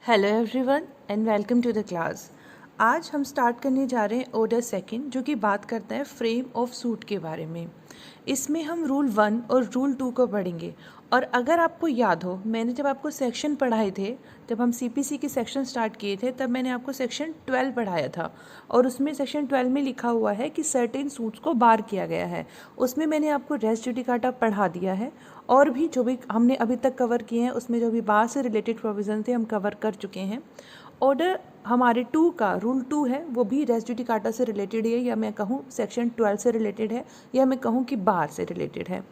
Hello everyone and welcome to the class. आज हम start करने जा रहे हैं ऑर्डर सेकंड, जो कि बात करता है फ्रेम ऑफ सूट के बारे में। इसमें हम रूल 1 और रूल 2 को पढ़ेंगे। और अगर आपको याद हो, मैंने जब आपको सेक्शन पढ़ाए थे, जब हम CPC के सेक्शन स्टार्ट किए थे, तब मैंने आपको सेक्शन 12 पढ़ाया था। और उसमें सेक्शन 12 में लिखा हुआ है कि सर्टेन सूट्स को बार किया गया है। उसमें मैंने आपको रेस जुडिकाटा पढ़ा दिया है, और भी जो भी हमने अभी तक कवर किए हैं उसमें जो भी बार से रिलेटेड प्रोविज़न थे हम कवर कर चुके हैं। ऑर्डर हमारे 2 का रूल 2 है, वो भी रेस जुडिकाटा से रिलेटेड है, या मैं कहूँ सेक्शन 12 से रिलेटेड है, या मैं कहूँ कि बार से रिलेटेड है।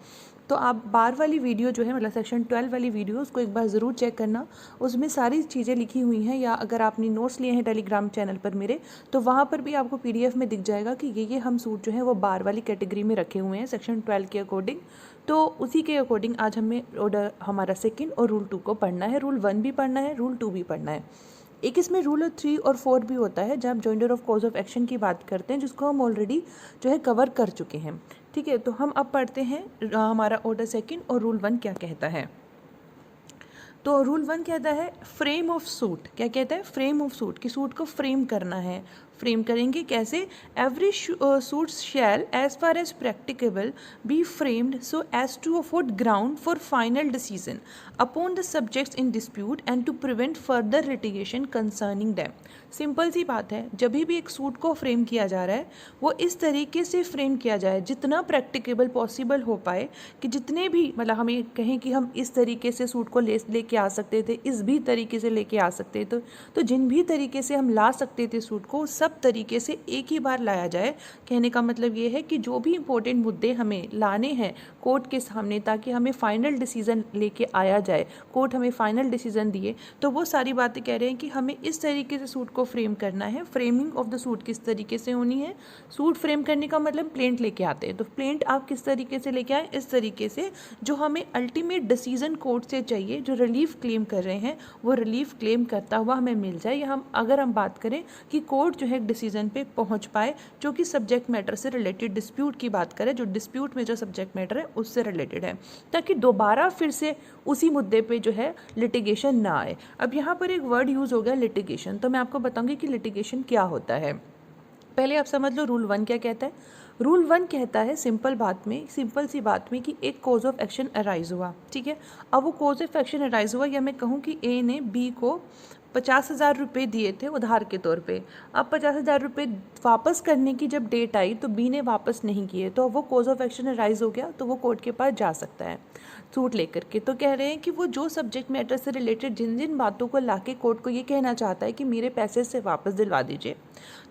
तो आप बार वाली वीडियो जो है, मतलब सेक्शन 12 वाली वीडियो, उसको एक बार ज़रूर चेक करना। उसमें सारी चीज़ें लिखी हुई हैं, या अगर आपने नोट्स लिए हैं टेलीग्राम चैनल पर मेरे, तो वहाँ पर भी आपको PDF में दिख जाएगा कि ये हम सूट जो है वो बार वाली कैटेगरी में रखे हुए हैं सेक्शन 12 के अकॉर्डिंग। तो उसी के अकॉर्डिंग आज हमें ऑर्डर हमारा सेकंड और रूल 2 को पढ़ना है। रूल 1 भी पढ़ना है, रूल 2 भी पढ़ना है। एक इसमें रूल 3 और 4 भी होता है, जब joinder of cause of action की बात करते हैं, जिसको हम ऑलरेडी जो है कवर कर चुके हैं। ठीक है, तो हम अब पढ़ते हैं हमारा ऑर्डर सेकंड और रूल 1 क्या कहता है। तो रूल 1 कहता है फ्रेम ऑफ सूट। क्या कहता है? फ्रेम ऑफ सूट, कि सूट को फ्रेम करना है। फ्रेम करेंगे कैसे? Every suit shall as far as practicable be framed so as to afford ground for final decision upon the subjects in dispute and to prevent further litigation concerning them. Simple सी बात है, जब भी एक suit को frame किया जा रहा है वो इस तरीके से फ्रेम किया जाए जितना प्रैक्टिकेबल पॉसिबल हो पाए, कि जितने भी मतलब हमें कहें कि हम इस तरीके से सूट को लेके आ सकते थे, इस भी तरीके से लेके आ सकते थे, तो जिन भी तरीके से हम ला सकते थे सूट को, सब तरीके से एक ही बार लाया जाए। कहने का मतलब ये है कि जो भी इंपॉर्टेंट मुद्दे हमें लाने हैं कोर्ट के सामने, ताकि हमें फाइनल डिसीजन लेके आया जाए, कोर्ट हमें फाइनल डिसीजन दिए, तो वो सारी बातें कह रहे हैं कि हमें इस तरीके से सूट को फ्रेम करना है। फ्रेमिंग ऑफ द सूट किस तरीके से होनी है? सूट फ्रेम करने का मतलब प्लेंट लेके आते हैं, तो प्लेंट आप किस तरीके से लेके आए? इस तरीके से जो हमें अल्टीमेट डिसीजन कोर्ट से चाहिए, जो रिलीफ क्लेम कर रहे हैं वो रिलीफ क्लेम करता हुआ हमें मिल जाए। या अगर हम बात करें कि कोर्ट जो है डिसीजन पे पहुंच पाए, जो कि सब्जेक्ट मैटर से रिलेटेड, डिस्प्यूट की बात करें, जो डिस्प्यूट में जो सब्जेक्ट मैटर है उससे रिलेटेड है, ताकि दोबारा फिर से उसी मुद्दे पे जो है लिटिगेशन ना आए। अब यहाँ पर एक वर्ड यूज़ हो गया लिटिगेशन, तो मैं आपको बताऊंगी कि लिटिगेशन क्या होता है। पहले आप समझ लो रूल 1 क्या कहता है। रूल 1 कहता है सिंपल सी बात में कि एक कॉज ऑफ एक्शन अराइज हुआ। ठीक है, अब वो कॉज ऑफ एक्शन अराइज हुआ, या मैं कहूँ कि A ने B को 50,000 रुपये दिए थे उधार के तौर पे। अब 50,000 रुपये वापस करने की जब डेट आई तो B ने वापस नहीं किए, तो वो कॉज ऑफ एक्शन अराइज हो गया, तो वो कोर्ट के पास जा सकता है सूट लेकर के। तो कह रहे हैं कि वो जो सब्जेक्ट मैटर से रिलेटेड जिन जिन बातों को लाके कोर्ट को ये कहना चाहता है कि मेरे पैसे से वापस दिलवा दीजिए,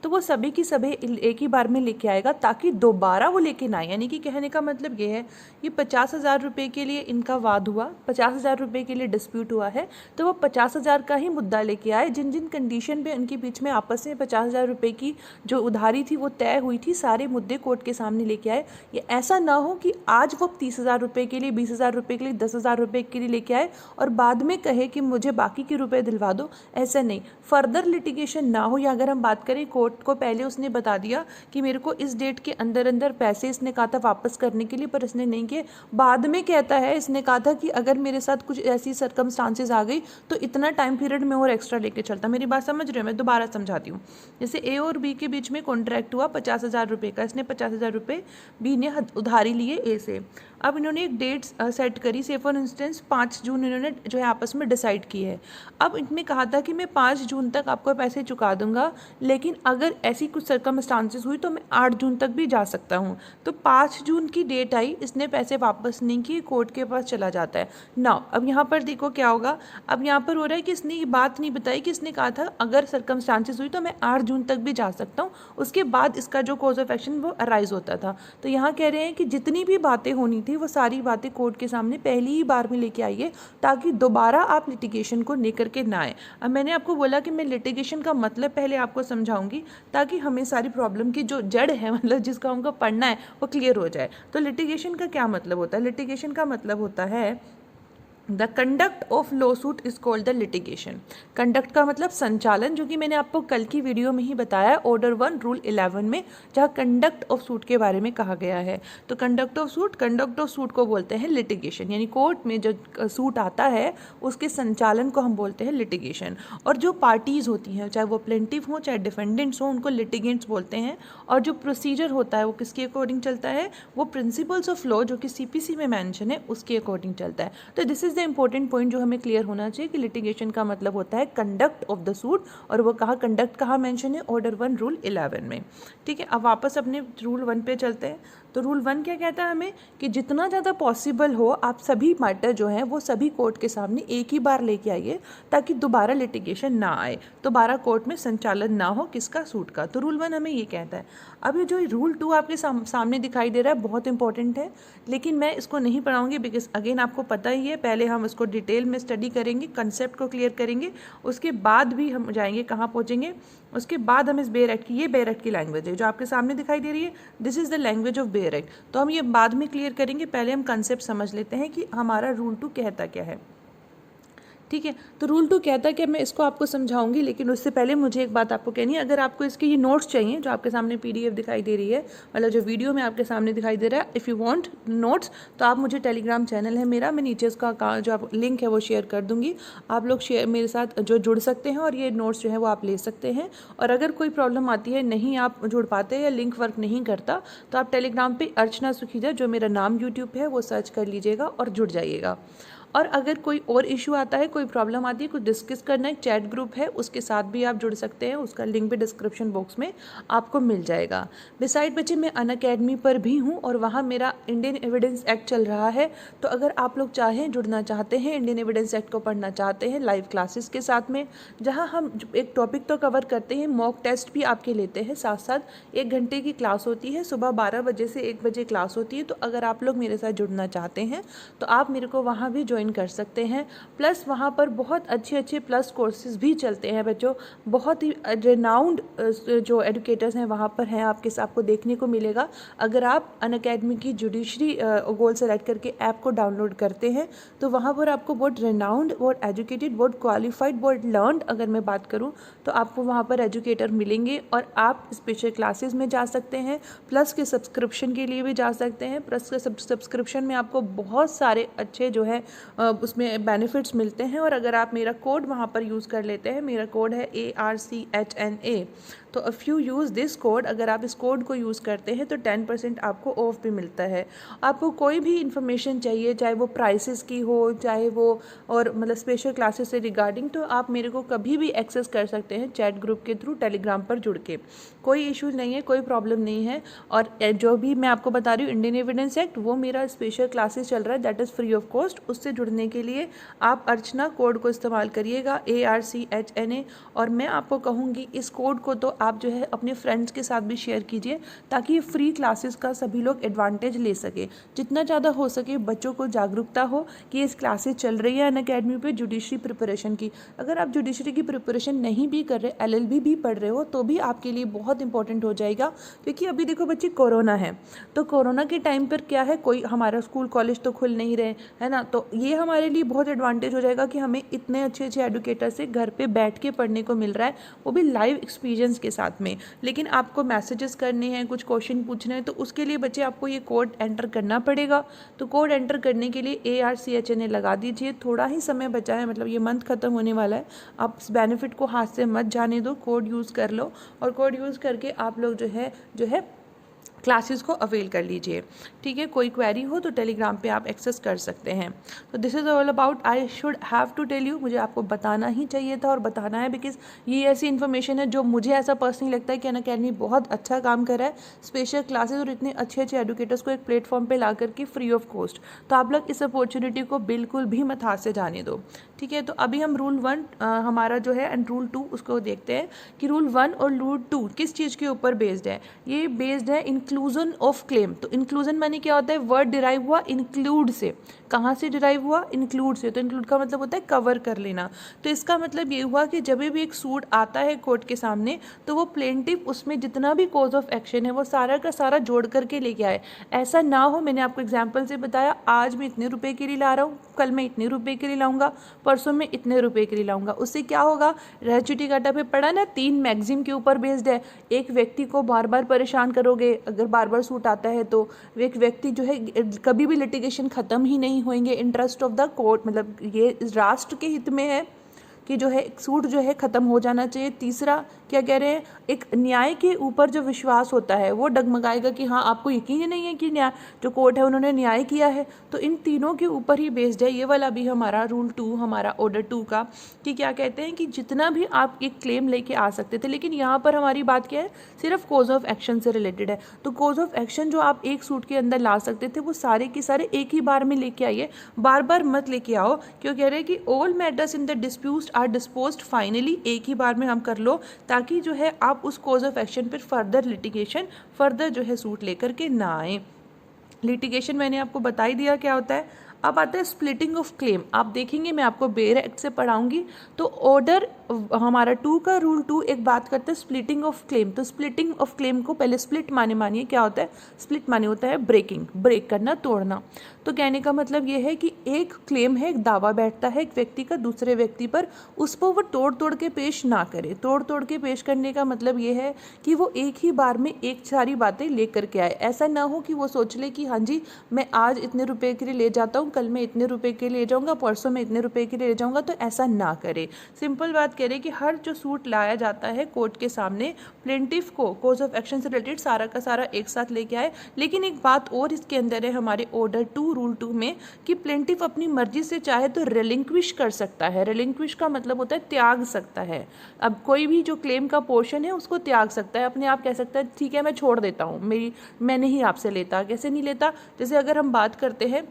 तो वो सभी की सभी एक ही बार में लेके आएगा, ताकि दोबारा वो लेके ना आए। यानी कि कहने का मतलब ये है, ये 50,000 रुपये के लिए इनका वाद हुआ, 50,000 रुपये के लिए डिस्प्यूट हुआ है, तो वो 50,000 का ही मुद्दा लेके आए। जिन जिन कंडीशन पे उनके बीच में आपस में 50,000 रुपये की जो उधारी थी वो तय हुई थी, सारे मुद्दे कोर्ट के सामने लेके आए। ये ऐसा ना हो कि आज वो 30,000 रुपये के लिए, 20,000 रुपये के लिए, 10,000 रुपये के लिए लेके आए और बाद में कहे कि मुझे बाकी के रुपए दिलवा दो। ऐसा नहीं, फर्दर लिटिगेशन ना हो। या अगर हम बात करें, कोर्ट को पहले उसने बता दिया कि मेरे को इस डेट के अंदर अंदर पैसे इसने कहा था वापस करने के लिए, पर इसने नहीं किए। बाद में कहता है, इसने कहा था कि अगर मेरे साथ कुछ ऐसी सर्कमस्टांसेस आ गई तो इतना टाइम पीरियड में और एक्स्ट्रा लेके चलता। मेरी बात समझ रहे हो? मैं दोबारा समझाती हूँ। जैसे A और B के बीच में कॉन्ट्रैक्ट हुआ 50,000 रुपये का, इसने 50,000 रुपये B ने उधारी लिए A से। अब इन्होंने एक डेट सेट करी, से फॉर इंस्टेंस 5 जून इन्होंने जो है आपस में डिसाइड की है। अब इनने कहा था कि मैं 5 जून तक आपको पैसे चुका दूंगा, लेकिन अगर ऐसी कुछ सर्कमस्टांसेस हुई तो मैं 8 जून तक भी जा सकता हूँ। तो 5 जून की डेट आई, इसने पैसे वापस नहीं किए, कोर्ट के पास चला जाता है ना। अब यहाँ पर देखो क्या होगा। अब यहाँ पर हो रहा है कि इसने ये बात नहीं बताई कि इसने कहा था अगर सर्कमस्टांसेस हुई तो मैं 8 जून तक भी जा सकता हूँ, उसके बाद इसका जो कॉज ऑफ एक्शन वो अराइज होता था। तो यहाँ कह रहे हैं कि जितनी भी बातें होनी थी वो सारी बातें कोर्ट के सामने पहली ही बार में लेके आइए, ताकि दोबारा आप लिटिगेशन को लेकर के ना आए। अब मैंने आपको बोला कि मैं लिटिगेशन का मतलब पहले आपको समझाऊंगी, ताकि हमें सारी प्रॉब्लम की जो जड़ है, मतलब जिसका हमको पढ़ना है, वो क्लियर हो जाए। तो लिटिगेशन का क्या मतलब होता है? लिटिगेशन का मतलब होता है the conduct of law suit is called the litigation. Conduct का मतलब संचालन, जो कि मैंने आपको कल की वीडियो में ही बताया ऑर्डर 1 रूल 11 में, जहाँ कंडक्ट ऑफ सूट के बारे में कहा गया है। तो कंडक्ट ऑफ सूट को बोलते हैं लिटिगेशन, यानी कोर्ट में जो सूट आता है उसके संचालन को हम बोलते हैं लिटिगेशन। और जो पार्टीज होती हैं, चाहे वो प्लेंटिफ हो चाहे डिफेंडेंट्स हो, उनको लिटिगेंट्स बोलते हैं। और जो प्रोसीजर होता है वो किसके अकॉर्डिंग चलता है, वो प्रिंसिपल्स ऑफ लॉ जो कि CPC में मेंशन है उसके अकॉर्डिंग चलता है। तो this is the important point जो हमें क्लियर होना चाहिए कि लिटिगेशन का मतलब होता है कंडक्ट ऑफ द सूट, और वो कंडक्ट कहाँ मेंशन है, ऑर्डर 1 रूल 11 में। ठीक है, अब वापस अपने रूल 1 पे चलते हैं। तो रूल 1 क्या कहता है हमें कि जितना ज़्यादा पॉसिबल हो आप सभी मैटर जो है वो सभी कोर्ट के सामने एक ही बार लेके आइए, ताकि दोबारा लिटिगेशन ना आए, दोबारा कोर्ट में संचालन ना हो किसका, सूट का। तो रूल 1 हमें ये कहता है। अब ये जो रूल 2 आपके सामने दिखाई दे रहा है बहुत इंपॉर्टेंट है, लेकिन मैं इसको नहीं पढ़ाऊंगी बिकॉज अगेन आपको पता ही है, पहले हम इसको डिटेल में स्टडी करेंगे, कंसेप्ट को क्लियर करेंगे, उसके बाद भी हम जाएंगे कहाँ पहुँचेंगे, उसके बाद हम इस बेयर एक्ट की, ये बेयर एक्ट की लैंग्वेज है जो आपके सामने दिखाई दे रही है, this is the language of bare act. तो हम ये बाद में क्लियर करेंगे, पहले हम कंसेप्ट समझ लेते हैं कि हमारा रूल 2 कहता क्या है। ठीक है, तो रूल 2 कहता है कि मैं इसको आपको समझाऊंगी, लेकिन उससे पहले मुझे एक बात आपको कहनी है। अगर आपको इसके ये नोट्स चाहिए जो आपके सामने PDF दिखाई दे रही है, मतलब जो वीडियो में आपके सामने दिखाई दे रहा है, इफ़ यू वांट नोट्स तो आप मुझे टेलीग्राम चैनल है मेरा, मैं नीचे उसका जो आप लिंक है वो शेयर कर दूंगी, आप लोग शेयर मेरे साथ जो जुड़ सकते हैं और ये नोट्स जो है वो आप ले सकते हैं। और अगर कोई प्रॉब्लम आती है, नहीं आप जुड़ पाते या लिंक वर्क नहीं करता, तो आप टेलीग्राम पर अर्चना सुखीजा, जो मेरा नाम यूट्यूब पर है, वो सर्च कर लीजिएगा और जुड़ जाइएगा। और अगर कोई और इशू आता है, कोई प्रॉब्लम आती है, कुछ डिस्कस करना है, चैट ग्रुप है उसके साथ भी आप जुड़ सकते हैं, उसका लिंक भी डिस्क्रिप्शन बॉक्स में आपको मिल जाएगा। बिसाइड बच्चे मैं अनअकैडमी पर भी हूँ और वहाँ मेरा इंडियन एविडेंस एक्ट चल रहा है। तो अगर आप लोग चाहें, जुड़ना चाहते हैं, इंडियन एविडेंस एक्ट को पढ़ना चाहते हैं लाइव क्लासेस के साथ में, जहाँ हम एक टॉपिक तो कवर करते हैं, मॉक टेस्ट भी आपके लेते हैं, साथ साथ 1 घंटे की क्लास होती है, सुबह 12 बजे से 1 बजे क्लास होती है। तो अगर आप लोग मेरे साथ जुड़ना चाहते हैं तो आप मेरे को वहाँ भी ज्वाइन कर सकते हैं। प्लस वहाँ पर बहुत अच्छे प्लस कोर्सेज भी चलते हैं बच्चों, बहुत ही रेनाउंड जो एडुकेटर्स हैं वहाँ पर हैं, आपको देखने को मिलेगा। अगर आप अनअकैडमी की जुडिशरी गोल सेलेक्ट करके ऐप को डाउनलोड करते हैं तो वहाँ पर आपको बहुत रेनाउंड, बहुत एजुकेटेड, बहुत क्वालिफाइड, बहुत लर्नड, अगर मैं बात करूँ तो आपको वहाँ पर एजुकेटर मिलेंगे और आप स्पेशल क्लासेस में जा सकते हैं, प्लस के सब्सक्रिप्शन के लिए भी जा सकते हैं। प्लस के सब्सक्रिप्शन में आपको बहुत सारे अच्छे जो है उसमें बेनिफिट्स मिलते हैं। और अगर आप मेरा कोड वहाँ पर यूज़ कर लेते हैं, मेरा कोड है ARCHNA, तो if you use this code, अगर आप इस कोड को यूज़ करते हैं तो 10% आपको ऑफ भी मिलता है। आपको कोई भी इन्फॉर्मेशन चाहिए, चाहे वो प्राइसेस की हो, चाहे वो और मतलब स्पेशल क्लासेस से रिगार्डिंग, तो आप मेरे को कभी भी एक्सेस कर सकते हैं चैट ग्रुप के थ्रू, टेलीग्राम पर जुड़ के। कोई इशू नहीं है, कोई प्रॉब्लम नहीं है। और जो भी मैं आपको बता रही हूँ इंडियन एविडेंस एक्ट, वो मेरा स्पेशल क्लासेस चल रहा है, that is free of cost. उससे जुड़ने के लिए आप अर्चना कोड को इस्तेमाल करिएगा, ARCHNA। और मैं आपको कहूँगी इस कोड को तो आप जो है अपने फ्रेंड्स के साथ भी शेयर कीजिए, ताकि फ्री क्लासेस का सभी लोग एडवांटेज ले सके। जितना ज़्यादा हो सके बच्चों को जागरूकता हो कि इस क्लासेस चल रही है अनअकैडमी पे जुडिशरी प्रिपरेशन की। अगर आप जुडिशरी की प्रिपरेशन नहीं भी कर रहे, LLB भी पढ़ रहे हो, तो भी आपके लिए बहुत इंपॉर्टेंट हो जाएगा। क्योंकि अभी देखो बच्चे, कोरोना है, तो कोरोना के टाइम पर क्या है, कोई हमारा स्कूल कॉलेज तो खुल नहीं रहे, है ना। तो ये हमारे लिए बहुत एडवांटेज हो जाएगा कि हमें इतने अच्छे एडुकेटर से घर पे बैठ के पढ़ने को मिल रहा है, वो भी लाइव एक्सपीरियंस के साथ में। लेकिन आपको मैसेजेस करने हैं, कुछ क्वेश्चन पूछने हैं, तो उसके लिए बच्चे आपको ये कोड एंटर करना पड़ेगा। तो कोड एंटर करने के लिए ARCHNA लगा दीजिए। थोड़ा ही समय बचा है, मतलब ये मंथ खत्म होने वाला है, आप इस बेनिफिट को हाथ से मत जाने दो, कोड यूज़ कर लो। और कोड यूज़ करके आप लोग जो है क्लासेस को अवेल कर लीजिए। ठीक है, कोई क्वेरी हो तो टेलीग्राम पे आप एक्सेस कर सकते हैं। तो this is all about, I should have to tell you, मुझे आपको बताना ही चाहिए था और बताना है, बिकॉज ये ऐसी इन्फॉर्मेशन है जो मुझे ऐसा पर्सनली लगता है कि अनअकैडमी बहुत अच्छा काम कर रहा है, स्पेशल क्लासेस और इतने अच्छे एडुकेटर्स को एक प्लेटफॉर्म पर ला करके फ्री ऑफ कॉस्ट। तो आप लोग इस अपॉर्चुनिटी को बिल्कुल भी मत हाथ से जाने दो। ठीक है, तो अभी हम रूल 1 हमारा जो है एंड रूल 2 उसको देखते हैं कि रूल 1 और रूल 2 किस चीज़ के ऊपर बेस्ड है। ये बेस्ड है इंक्लूजन ऑफ क्लेम। तो इंक्लूजन माने क्या होता है, वर्ड डिराइव हुआ इंक्लूड से। कहाँ से डिराइव हुआ, इंक्लूड से। तो इंक्लूड का मतलब होता है कवर कर लेना। तो इसका मतलब ये हुआ कि जब भी एक सूट आता है कोर्ट के सामने तो वो प्लेंटिफ उसमें जितना भी कॉज ऑफ एक्शन है वो सारा का सारा जोड़ करके लेके आए। ऐसा ना हो, मैंने आपको एग्जाम्पल से बताया, आज मैं इतने रुपए के लिए ला रहा हूँ, कल मैं इतने रुपए के लिए लाऊंगा, परसों में इतने रुपए के लिए लाऊंगा। उससे क्या होगा, रेजिस्ट्री डाटा पे पढ़ा ना, 3 मैक्सिम के ऊपर बेस्ड है। एक व्यक्ति को बार बार परेशान करोगे, अगर बार बार सूट आता है तो एक व्यक्ति जो है कभी भी लिटिगेशन खत्म ही नहीं होंगे। इंटरेस्ट ऑफ द कोर्ट, मतलब ये राष्ट्र के हित में है कि जो है सूट जो है ख़त्म हो जाना चाहिए। तीसरा क्या कह रहे हैं, एक न्याय के ऊपर जो विश्वास होता है वो डगमगाएगा कि हाँ आपको यकीन ही नहीं है कि न्याय जो कोर्ट है उन्होंने न्याय किया है। तो इन तीनों के ऊपर ही बेस्ड है ये वाला भी हमारा रूल 2, हमारा ऑर्डर 2 का, कि क्या कहते हैं कि जितना भी आप एक क्लेम लेके आ सकते थे, लेकिन यहाँ पर हमारी बात क्या है, सिर्फ कॉज ऑफ एक्शन से रिलेटेड है। तो कॉज ऑफ एक्शन जो आप एक सूट के अंदर ला सकते थे वो सारे के सारे एक ही बार में लेके आइए, बार बार मत लेके आओ। क्यों कह रहे हैं कि all matters in the dispute are disposed finally, एक ही बार में हम कर लो, ताकि जो है आप उस कॉज ऑफ एक्शन पर फर्दर लिटिगेशन, फर्दर जो है सूट लेकर के ना आए। लिटिगेशन मैंने आपको बता ही दिया क्या होता है। अब आता है स्प्लिटिंग ऑफ क्लेम। आप देखेंगे मैं आपको बेयर एक्ट से पढ़ाऊंगी। तो ऑर्डर हमारा 2 का रूल 2 एक बात करते हैं स्प्लिटिंग ऑफ क्लेम। तो स्प्लिटिंग ऑफ क्लेम को पहले स्प्लिट मानिए क्या होता है। स्प्लिट माने होता है ब्रेकिंग, ब्रेक करना, तोड़ना। तो कहने का मतलब ये है कि एक क्लेम है, एक दावा बैठता है एक व्यक्ति का दूसरे व्यक्ति पर, उस पर वो तोड़ तोड़ के पेश ना करे। तोड़ तोड़ के पेश करने का मतलब ये है कि वो एक ही बार में एक सारी बातें लेकर के आए। ऐसा ना हो कि वो सोच ले कि हाँ जी मैं आज इतने रुपए के लिए ले जाता हूँ, कल मैं इतने रुपए के लिए ले जाऊँगा, परसों मैं इतने रुपए के लिए ले जाऊँगा। तो ऐसा ना करे। सिंपल बात कह रहे कि हर जो सूट लाया जाता है कोर्ट के सामने, प्लेंटिफ को कॉज ऑफ एक्शन से रिलेटेड सारा का सारा एक साथ लेके आए। लेकिन एक बात और इसके अंदर है हमारे ऑर्डर 2 रूल 2 में, कि प्लेंटिफ अपनी मर्जी से चाहे तो रिलिंक्विश कर सकता है। रिलिंक्विश का मतलब होता है त्याग सकता है। अब कोई भी जो क्लेम का पोर्शन है उसको त्याग सकता है, अपने आप कह सकता है ठीक है मैं छोड़ देता हूँ, मैं नहीं आपसे लेता। कैसे नहीं लेता, जैसे अगर हम बात करते हैं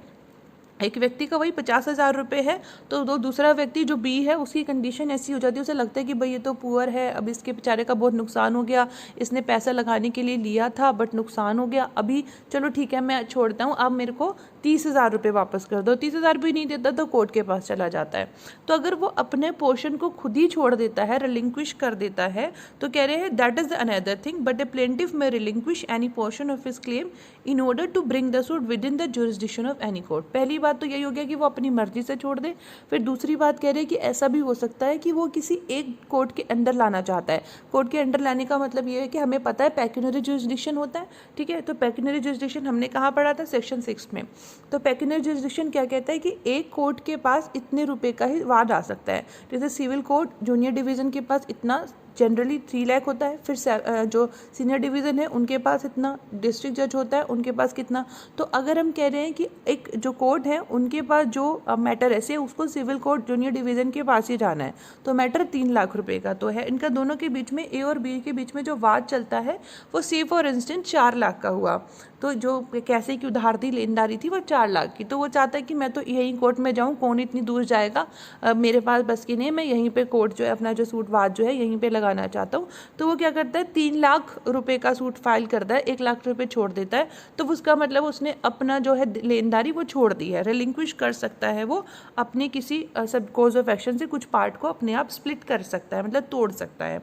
एक व्यक्ति का वही 50,000 रुपये है, तो दूसरा व्यक्ति जो बी है उसकी कंडीशन ऐसी हो जाती है, उसे लगता है कि भाई ये तो पुअर है, अब इसके बेचारे का बहुत नुकसान हो गया, इसने पैसा लगाने के लिए लिया था बट नुकसान हो गया, अभी चलो ठीक है मैं छोड़ता हूँ, अब मेरे को 30,000 रुपये वापस कर दो। 30,000 भी नहीं देता तो कोर्ट के पास चला जाता है। तो अगर वो अपने पोर्शन को खुद ही छोड़ देता है, रिलिंक्विश कर देता है, तो कह रहे हैं that is another thing, but a plaintiff may relinquish any portion of his claim in order to bring the suit within the jurisdiction of any court. पहली बात तो यही हो गया कि वो अपनी मर्जी से छोड़ दे। फिर दूसरी बात कह रहे हैं कि ऐसा भी हो सकता है कि वो किसी एक कोर्ट के अंदर लाना चाहता है। कोर्ट के अंदर लाने का मतलब ये है कि हमें पता है पेक्यूनरी जुरिस्डिक्शन होता है, ठीक है। तो पेक्यूनरी जुरिस्डिक्शन हमने कहाँ पढ़ा था, सेक्शन 6 में। तो पेक्यूनरी जुरिस्डिक्शन क्या कहता है कि एक कोर्ट के पास इतने रुपए का ही वाद आ सकता है। जैसे सिविल कोर्ट जूनियर डिवीजन के पास इतना जनरली 3 लाख होता है, फिर जो सीनियर डिवीज़न है उनके पास इतना, डिस्ट्रिक्ट जज होता है उनके पास कितना। तो अगर हम कह रहे हैं कि एक जो कोर्ट है उनके पास जो मैटर ऐसे उसको सिविल कोर्ट जूनियर डिवीज़न के पास ही जाना है, तो मैटर 3 लाख रुपए का तो है। इनका दोनों के बीच में, ए और बी के बीच में जो वाद चलता है वो से फॉर इंस्टेंस 4 लाख का हुआ। तो जो कैसे की उधार थी, लेनदारी थी वो 4 लाख की। तो वो चाहता है कि मैं तो यहीं कोर्ट में जाऊँ, कौन इतनी दूर जाएगा, मेरे पास बस की नहीं, मैं यहीं पे कोर्ट जो है अपना जो सूट वाद जो है यहीं पे लगाना चाहता हूँ। तो वो क्या करता है 3 लाख रुपए का सूट फाइल करता है, 1 लाख रुपए छोड़ देता है। तो उसका मतलब उसने अपना जो है लेनदारी वो छोड़ दी है। रिलिंक्विश कर सकता है वो अपने किसी सब कॉज ऑफ एक्शन से कुछ पार्ट को अपने आप स्प्लिट कर सकता है, मतलब तोड़ सकता है।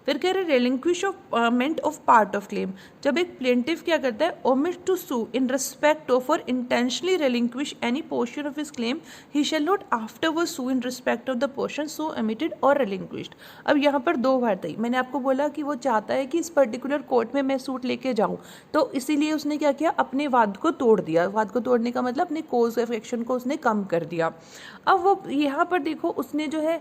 फिर कह रहे relinquish of payment of part of claim. जब एक प्लेंटिफ क्या करता है, omit to sue in respect of or intentionally relinquish any portion of his claim, he shall not afterward sue in respect of the portion so omitted or relinquished. अब यहाँ पर 2 बात आई, मैंने आपको बोला कि वो चाहता है कि इस पर्टिकुलर कोर्ट में मैं सूट लेके जाऊँ, तो इसीलिए उसने क्या किया, अपने वाद को तोड़ दिया। वाद को तोड़ने का मतलब अपने कॉज ऑफ एक्शन को उसने कम कर दिया। अब वो यहाँ पर देखो उसने जो है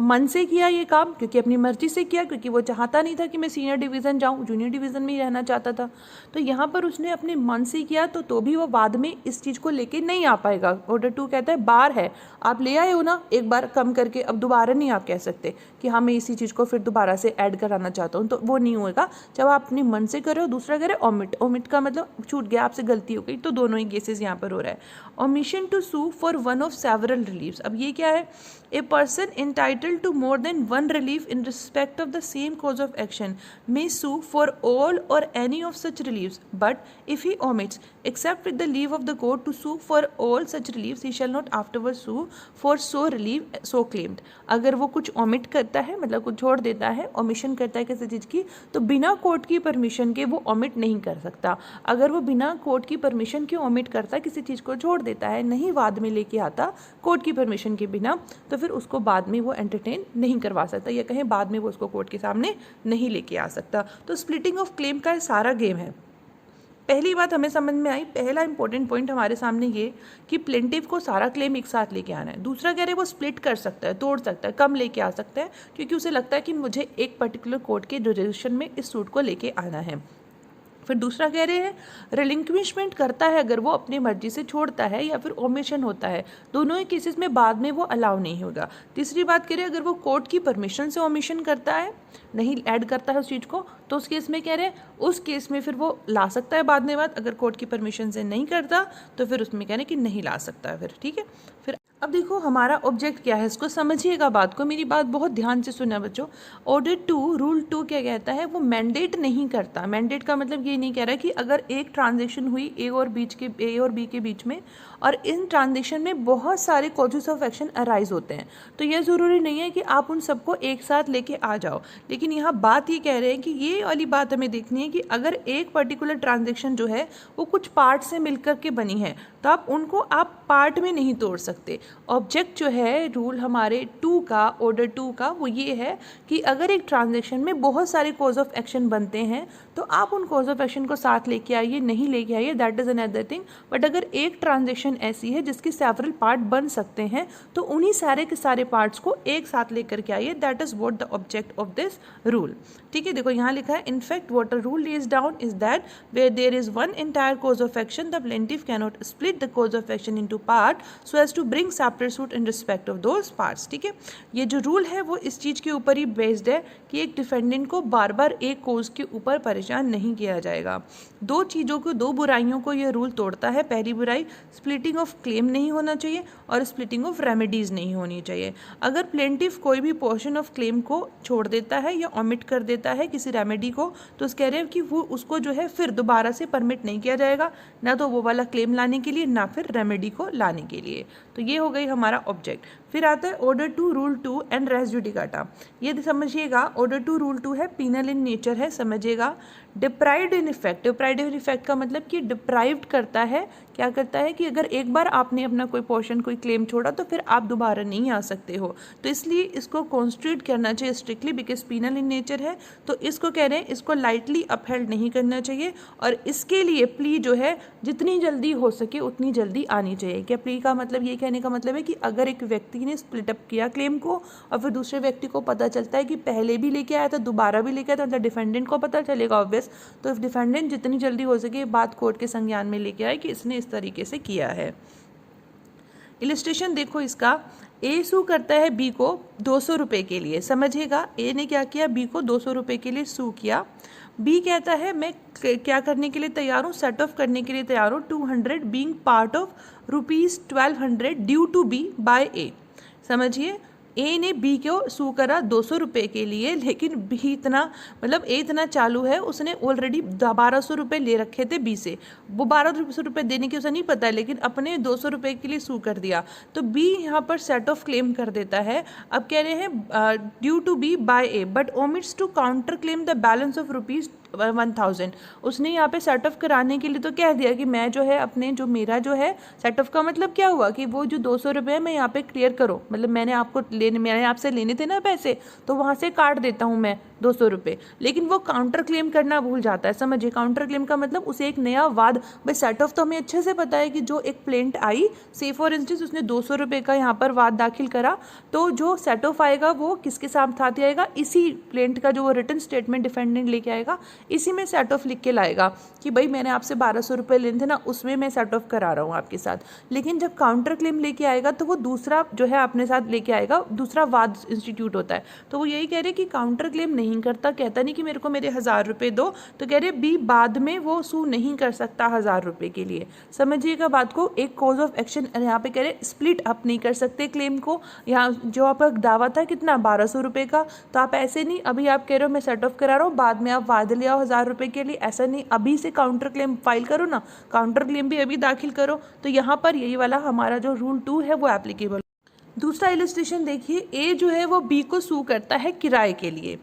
मन से किया ये काम, क्योंकि अपनी मर्जी से किया, क्योंकि वो चाहता नहीं था कि मैं सीनियर डिवीज़न जाऊँ, जूनियर डिवीज़न में ही रहना चाहता था। तो यहाँ पर उसने अपने मन से किया, तो भी वो बाद में इस चीज़ को लेके नहीं आ पाएगा। ऑर्डर 2 कहता है बार है, आप ले आए हो ना एक बार कम करके, अब दोबारा नहीं आप कह सकते कि हाँ मैं इसी चीज़ को फिर दोबारा से ऐड कराना चाहता हूँ, तो वो नहीं होगा। जब आप अपने मन से करो, दूसरा करे ओमिट, ओमिट का मतलब छूट गया, आपसे गलती हो गई, तो दोनों ही केसेस यहाँ पर हो रहा है। Omission to sue for one of several reliefs. अब ये क्या है, a person entitled to more than one relief in respect of the same cause of action may sue for all or any of such reliefs, but if he omits, except with the leave of the court, to sue for all such reliefs, he shall not afterwards sue for so relief so claimed. अगर वो कुछ omit करता है, मतलब कुछ छोड़ देता है, omission करता है किसी चीज़ की, तो बिना कोर्ट की परमिशन के वो omit नहीं कर सकता. अगर वो बिना कोर्ट की परमिशन के omit करता है, किसी चीज़ को छोड़ देता है, नहीं बाद में लेके आता कोर्ट की परमिशन के बिना, तो फिर उसको बाद में वो एंटरटेन नहीं करवा सकता, या कहें बाद में वो उसको कोर्ट के सामने नहीं लेके आ सकता. तो स्प्लिटिंग ऑफ क्लेम का सारा गेम है. पहली बात हमें समझ में आई, पहला इंपॉर्टेंट पॉइंट हमारे सामने ये कि प्लेंटिव को सारा क्लेम एक साथ लेके आना है. दूसरा कह रहे हैं वो स्प्लिट कर सकता है, तोड़ सकता है, कम लेके आ सकता है, क्योंकि उसे लगता है कि मुझे एक पर्टिकुलर कोर्ट के जुरिडिक्शन में इस सूट को लेके आना है. फिर दूसरा कह रहे हैं रिलिंक्विशमेंट करता है अगर वो अपनी मर्जी से छोड़ता है या फिर ओमिशन होता है, दोनों ही केसेस में बाद में वो अलाउ नहीं होगा. तीसरी बात कह रहे हैं अगर वो कोर्ट की परमिशन से ओमिशन करता है, नहीं ऐड करता है उस चीज़ को, तो उस केस में कह रहे हैं उस केस में फिर वो ला सकता है बाद में बात. अगर कोर्ट की परमिशन से नहीं करता तो फिर उसमें कह रहे हैं कि नहीं ला सकता है फिर. ठीक है, फिर अब देखो हमारा ऑब्जेक्ट क्या है, इसको समझिएगा बात को, मेरी बात बहुत ध्यान से सुनना बच्चों. ऑर्डर 2 रूल 2 क्या कहता है, वो मैंडेट नहीं करता. मैंडेट का मतलब ये नहीं कह रहा कि अगर एक ट्रांजेक्शन हुई ए और बी के बीच में, और इन ट्रांजेक्शन में बहुत सारे कॉजेस ऑफ एक्शन अराइज होते हैं, तो यह ज़रूरी नहीं है कि आप उन सबको एक साथ लेके आ जाओ. लेकिन यहाँ बात ये कह रहे हैं कि ये वाली बात हमें देखनी है कि अगर एक पर्टिकुलर ट्रांजेक्शन जो है वो कुछ पार्ट से मिलकर के बनी है, तो आप उनको पार्ट में नहीं तोड़ सकते. ऑब्जेक्ट जो है रूल हमारे 2 का, ऑर्डर 2 का, वो ये है कि अगर एक ट्रांजेक्शन में बहुत सारे कॉज ऑफ एक्शन बनते हैं तो आप उन कॉज ऑफ एक्शन को साथ लेके आइए, नहीं लेके आइए, that is another thing. But अगर एक ट्रांजेक्शन ऐसी है जिसके सेवरल पार्ट बन सकते हैं, तो उन्हीं सारे के सारे पार्ट्स को एक साथ लेकर के आइए. That is what the object of this rule. ठीक है, देखो यहाँ लिखा है in fact what a rule lays down is that where there is one entire cause of action the plaintiff cannot split the cause of action into part so as to bring separate suit in respect of those parts. ठीक है, ये जो rule है वो इस चीज़ के ऊपर ही based है कि एक डिफेंडेंट को बार बार एक कोज के ऊपर परेशान नहीं किया जाएगा. दो चीज़ों को, दो बुराइयों को यह रूल तोड़ता है. पहली बुराई स्प्लिटिंग ऑफ क्लेम नहीं होना चाहिए और स्प्लिटिंग ऑफ रेमेडीज़ नहीं होनी चाहिए. अगर प्लेंटिफ कोई भी पोर्शन ऑफ क्लेम को छोड़ देता है या ओमिट कर देता है किसी रेमेडी को, तो उस कह रहे हैं कि वो उसको जो है फिर दोबारा से परमिट नहीं किया जाएगा, ना तो वो वाला क्लेम लाने के लिए, ना फिर रेमेडी को लाने के लिए. तो ये हो गई हमारा ऑब्जेक्ट. फिर आता है order 2 rule 2 and res judicata. ये समझिएगा, ऑर्डर 2 रूल 2 है, पीनल इन नेचर है, समझिएगा. Deprived in effect, deprived in effect का मतलब कि डिप्राइव्ड करता है, क्या करता है कि अगर एक बार आपने अपना कोई पोर्शन, कोई क्लेम छोड़ा तो फिर आप दोबारा नहीं आ सकते हो. तो इसलिए इसको कॉन्स्टिट्यूट करना चाहिए strictly, because penal in nature है. तो इसको कह रहे हैं इसको लाइटली अपहेल्ड नहीं करना चाहिए, और इसके लिए प्ली जो है जितनी जल्दी हो सके उतनी जल्दी आनी चाहिए. क्या प्ली का मतलब, ये कहने का मतलब है कि अगर एक व्यक्ति ने स्प्लिट अप किया क्लेम को और फिर दूसरे व्यक्ति को पता चलता है कि पहले भी लेके आया था, दोबारा भी लेके आया था, मतलब डिफेंडेंट को पता चलेगा ऑब्वियस, तो डिफेंडेंट जितनी जल्दी हो सके बात कोर्ट के संज्ञान में लेके आए कि इसने इस तरीके से किया है. इलस्ट्रेशन देखो इसका, ए सू करता है बी को 200 रुपये के लिए. समझिएगा, ए ने क्या किया, बी को 200 रुपये के लिए सू किया. बी कहता है मैं क्या करने के लिए तैयार हूँ, सेट ऑफ करने के लिए तैयार हूँ 200 being part of ₹1200 due to B by A. समझिए, ए ने बी को सू करा 200 रुपये के लिए, लेकिन बी इतना, मतलब ए इतना चालू है, उसने ऑलरेडी 1200 रुपये ले रखे थे बी से. वो 1200 रुपये देने की उसे नहीं पता है, लेकिन अपने 200 रुपये के लिए सू कर दिया. तो बी यहाँ पर सेट ऑफ क्लेम कर देता है. अब कह रहे हैं due to B by A but omits to counter claim the balance of ₹1000. उसने यहाँ पे सेट ऑफ कराने के लिए तो कह दिया कि मैं जो है अपने, जो मेरा जो है सेट ऑफ का मतलब क्या हुआ कि वो जो 200 रुपये है मैं यहाँ पे क्लियर करो, मतलब मैंने आपसे लेने थे ना पैसे, तो वहाँ से काट देता हूँ मैं 200 रुपये. लेकिन वो काउंटर क्लेम करना भूल जाता है. समझिए, काउंटर क्लेम का मतलब उसे एक नया वाद, भाई सेट ऑफ तो हमें अच्छे से पता है कि जो एक प्लेंट आई, से फॉर इंस्टेंस उसने 200 रुपये का यहाँ पर वाद दाखिल करा, तो जो सेट ऑफ आएगा वो किसके साथ आएगा, इसी प्लेंट का जो वो रिटन स्टेटमेंट डिफेंडेंट लेके आएगा, इसी में सेट ऑफ लिख के लाएगा कि भाई मैंने आपसे 1200 रुपये लेने थे ना, उसमें मैं सेट ऑफ करा रहा हूँ आपके साथ। लेकिन जब काउंटर क्लेम लेके आएगा तो वो दूसरा जो है अपने साथ लेके आएगा, दूसरा वाद इंस्टीट्यूट होता है। तो वो यही कह रहे कि काउंटर क्लेम नहीं करता, कहता नहीं कि मेरे को मेरे 1000 रुपये दो, तो कह रहे बी बाद में वो सू नहीं कर सकता 1000 रुपये के लिए। समझिएगा बात को। एक कॉज ऑफ एक्शन यहाँ पे कह रहे स्प्लिट अप नहीं कर सकते क्लेम को। यहाँ जो आपका दावा था कितना 1200 रुपये का, तो आप ऐसे नहीं अभी आप कह रहे हो मैं सेट ऑफ करा रहा हूँ, बाद में आप वाद ले आओ 1000 रुपये के लिए, ऐसा नहीं, अभी से काउंटर क्लेम फाइल करो ना, काउंटर क्लेम भी अभी दाखिल करो। तो यहाँ पर यही वाला हमारा जो रूल 2 है वो एप्लीकेबल। दूसरा इलस्ट्रेशन देखिए, ए जो है वो बी को सू करता है किराए के लिए।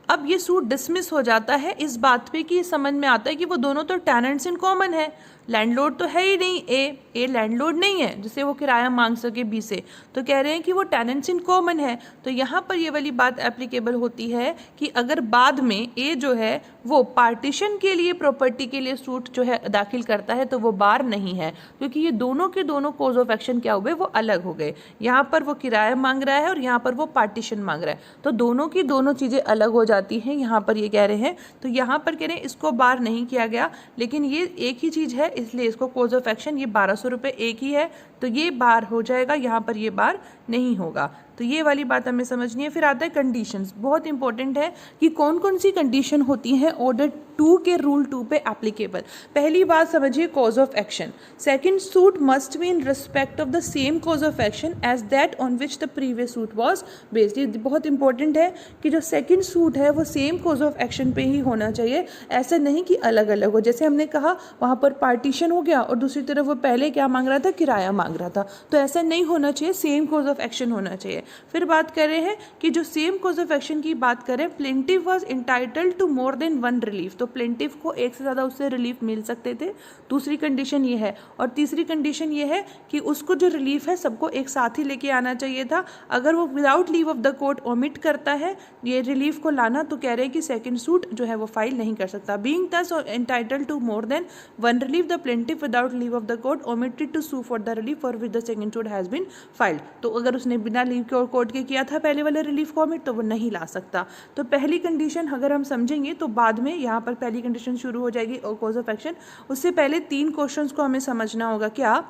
अब ये सूट डिसमिस हो जाता है इस बात पे कि समझ में आता है कि वो दोनों तो टेनेंट्स इन कॉमन है, लैंडलॉर्ड तो है ही नहीं, ए लैंडलॉर्ड नहीं है जिससे वो किराया मांग सके बी से, तो कह रहे हैं कि वो टेनेंट्स इन कॉमन है। तो यहाँ पर ये वाली बात एप्लीकेबल होती है कि अगर बाद में ए जो है वो पार्टीशन के लिए प्रॉपर्टी के लिए सूट जो है दाखिल करता है तो वो बार नहीं है, क्योंकि ये दोनों के दोनों कॉज ऑफ एक्शन क्या हुए, वो अलग हो गए। यहाँ पर वो किराया मांग रहा है और यहाँ पर वो पार्टीशन मांग रहा है, तो दोनों की दोनों चीज़ें अलग हो जाती हैं। यहाँ पर ये कह रहे हैं, तो यहाँ पर कह रहे हैं इसको बार नहीं किया गया, लेकिन ये एक ही चीज़ है इसलिए इसको कॉज ऑफ एक्शन ये 1200 रुपये एक ही है, तो ये बार हो जाएगा, यहाँ पर ये बार नहीं होगा। तो ये वाली बात हमें समझनी है। फिर आता है कंडीशंस। बहुत इंपॉर्टेंट है कि कौन कौन सी कंडीशन होती हैं ऑर्डर 2 के रूल 2 पे एप्लीकेबल। पहली बात समझिए cause of action. Second, suit must be in respect of the same cause of action as that on which the previous suit was based. ये बहुत इंपॉर्टेंट है कि जो सेकंड सूट है वो सेम कॉज ऑफ एक्शन पे ही होना चाहिए, ऐसा नहीं कि अलग अलग हो। जैसे हमने कहा वहाँ पर पार्टीशन हो गया और दूसरी तरफ वो पहले क्या मांग रहा था, किराया मांग रहा था, तो ऐसा नहीं होना चाहिए, सेम कॉज ऑफ एक्शन होना चाहिए। फिर बात कर रहे हैं कि जो सेम कॉज ऑफ एक्शन की बात करें, plaintiff was entitled to more than one relief, तो प्लेंटिफ को एक से ज़्यादा उससे रिलीफ मिल सकते थे, दूसरी कंडीशन ये है। और तीसरी कंडीशन ये है कि उसको जो रिलीफ है सबको एक साथ ही लेके आना चाहिए था। अगर वो without leave of the court omit करता है ये रिलीफ को लाना, तो कह रहे हैं कि सेकंड सूट जो है वो फाइल नहीं कर सकता। Being thus entitled to more than one relief, the plaintiff without leave of the court omitted to sue for the relief for which the second suit has been filed। तो अगर उसने बिना लीव के और court के किया था पहले वाले रिलीफ को ओमिट, तो वो नहीं ला सकता। तो पहली कंडीशन अगर हम समझेंगे तो बाद में यहाँ पर पहली कंडीशन शुरू हो जाएगी और कॉज ऑफ एक्शन। उससे पहले 3 क्वेश्चंस को हमें समझना होगा। क्या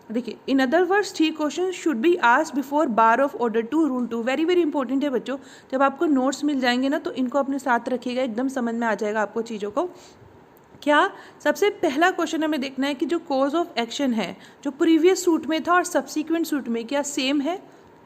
देखिए, in other words 3 question should be asked before bar of order 2 rule 2। Very very important है बच्चों, जब आपको नोट्स मिल जाएंगे ना तो इनको अपने साथ रखिएगा, एकदम समझ में आ जाएगा आपको चीज़ों को। क्या सबसे पहला क्वेश्चन हमें देखना है कि जो कॉज ऑफ एक्शन है जो प्रीवियस सूट में था और सब्सिक्वेंट सूट में क्या सेम है।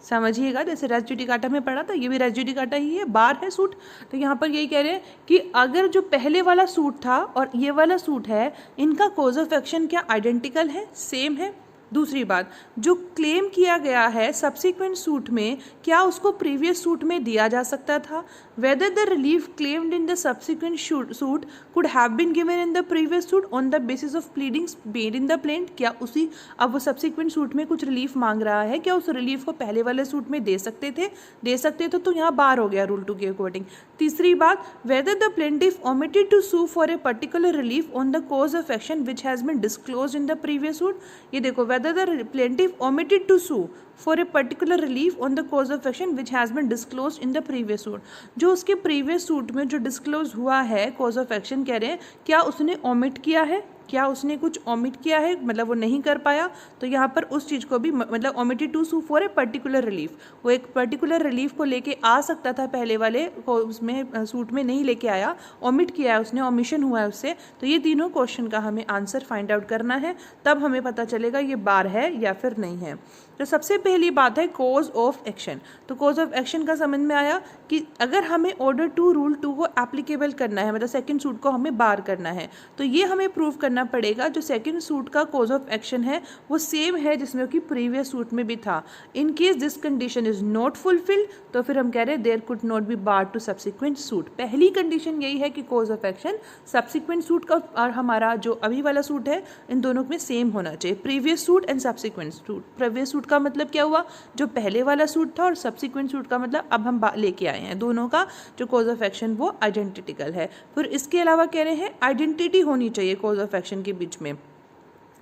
समझिएगा, जैसे रेस जुडिकाटा में पढ़ा था, ये भी रेस जुडिकाटा ही है, बार है सूट। तो यहाँ पर यही कह रहे हैं कि अगर जो पहले वाला सूट था और ये वाला सूट है, इनका कॉज ऑफ एक्शन क्या आइडेंटिकल है, सेम है। दूसरी बात, जो क्लेम किया गया है सब्सिक्वेंट सूट में, क्या उसको प्रीवियस सूट में दिया जा सकता था। Whether the relief claimed in the subsequent suit could have been given in the previous suit on the basis of pleadings made in the plaint. क्या उसी अब वो सब्सिक्वेंट सूट में कुछ रिलीफ मांग रहा है, क्या उस रिलीफ को पहले वाले सूट में दे सकते थे, तो यहाँ बार हो गया रूल 2 के अकॉर्डिंग। तीसरी बात, whether the plaintiff omitted to sue for a particular relief on the cause of action which has been disclose in the previous suit. ये देखो, whether the plaintiff omitted to sue for a particular relief on the cause of action which has been disclosed in the previous suit। जो उसके previous suit में जो disclose हुआ है cause of action, कह रहे हैं क्या उसने omit किया है, क्या उसने कुछ ओमिट किया है, मतलब वो नहीं कर पाया, तो यहाँ पर उस चीज़ को भी मतलब omitted to sue for a particular relief, वो एक पर्टिकुलर रिलीफ को लेके आ सकता था, पहले वाले को उसमें सूट में नहीं लेके आया, ओमिट किया है उसने, ओमिशन हुआ है उससे। तो ये तीनों क्वेश्चन का हमें आंसर फाइंड आउट करना है, तब हमें पता चलेगा ये बार है या फिर नहीं है। तो सबसे पहली बात है कॉज ऑफ एक्शन। तो कॉज ऑफ एक्शन का समझ में आया कि अगर हमें ऑर्डर 2 रूल 2 को एप्लीकेबल करना है, मतलब सेकंड सूट को हमें बार करना है, तो ये हमें प्रूव करना पड़ेगा जो सेकंड सूट का कॉज ऑफ एक्शन है वो सेम है जिसमें कि प्रीवियस सूट में भी था। In case this condition is not fulfilled, तो फिर हम कह रहे हैं there could not be bar to subsequent suit. पहली कंडीशन यही है कि cause of action subsequent suit का और हमारा जो अभी वाला सूट है इन दोनों में सेम होना चाहिए, previous suit and subsequent suit. Previous suit का मतलब क्या हुआ, जो पहले वाला सूट था, और सब्सिक्वेंट सूट का मतलब अब हम लेके आए हैं, दोनों का जो कॉज ऑफ एक्शन वो आइडेंटिकल है। फिर इसके अलावा कह रहे हैं आइडेंटिटी होनी चाहिए कॉज ऑफ एक्शन के बीच में।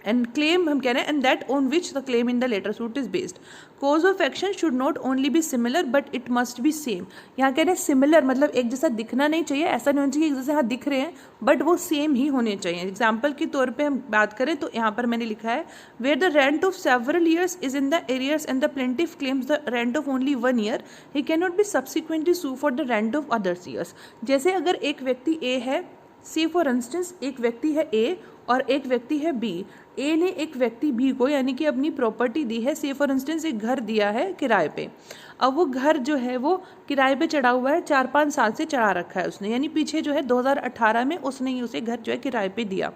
एंड क्लेम हम कह रहे हैं and that on which the claim in the latter suit is based. Cause of action should not only be similar but it must be same. यहाँ कह रहे हैं सिमिलर मतलब एक जैसा दिखना नहीं चाहिए, ऐसा नहीं होना चाहिए एक जैसे यहाँ दिख रहे हैं, बट वो सेम ही होने चाहिए। एग्जाम्पल के तौर पे हम बात करें तो यहाँ पर मैंने लिखा है where the rent of several years is in the arrears and the plaintiff claims the rent of only 1 year he can not be subsequently sue for the rent of others years. जैसे अगर एक व्यक्ति ए है, सी for instance एक व्यक्ति है ए और एक व्यक्ति है बी। ए ने एक व्यक्ति बी को यानी कि अपनी प्रॉपर्टी दी है, से फॉर इंस्टेंस एक घर दिया है किराए पे। अब वो घर जो है वो किराए पे चढ़ा हुआ है, 4-5 साल से चढ़ा रखा है उसने, यानी पीछे जो है 2018 में उसने ही उसे घर जो है किराए पे दिया।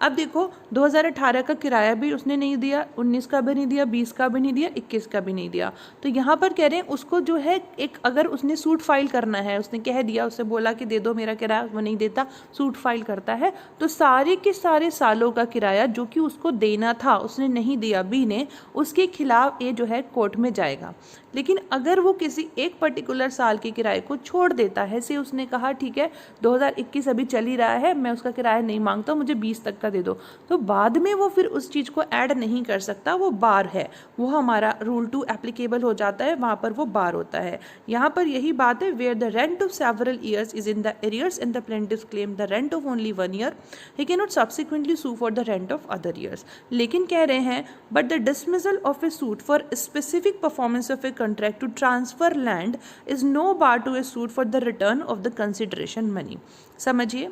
अब देखो 2018 का किराया भी उसने नहीं दिया, 19 का भी नहीं दिया, 20 का भी नहीं दिया, 21 का भी नहीं दिया। तो यहाँ पर कह रहे हैं उसको जो है एक अगर उसने सूट फाइल करना है, उसने कह दिया, उससे बोला कि दे दो मेरा किराया, वो नहीं देता, सूट फाइल करता है, तो सारे के सारे सालों का किराया जो कि उसको देना था उसने नहीं दिया बी ने, उसके खिलाफ ए जो है कोर्ट में जाएगा। लेकिन अगर वो किसी एक पर्टिकुलर साल के किराए को छोड़ देता है, से उसने कहा ठीक है 2021 अभी चल ही रहा है, मैं उसका किराया नहीं मांगता, मुझे 20 तक का दे दो, तो बाद में वो फिर उस चीज़ को ऐड नहीं कर सकता, वो बार है, वो हमारा रूल 2 एप्लीकेबल हो जाता है, वहाँ पर वो बार होता है। यहाँ पर यही बात है where the rent of several years is in the arrears and the plaintiff claim the rent of only 1 year he can not subsequently sue for the rent of other years. लेकिन कह रहे हैं but the dismissal of a suit for specific performance of a contract to transfer land is no bar to a suit for the return of the consideration money। समझिए,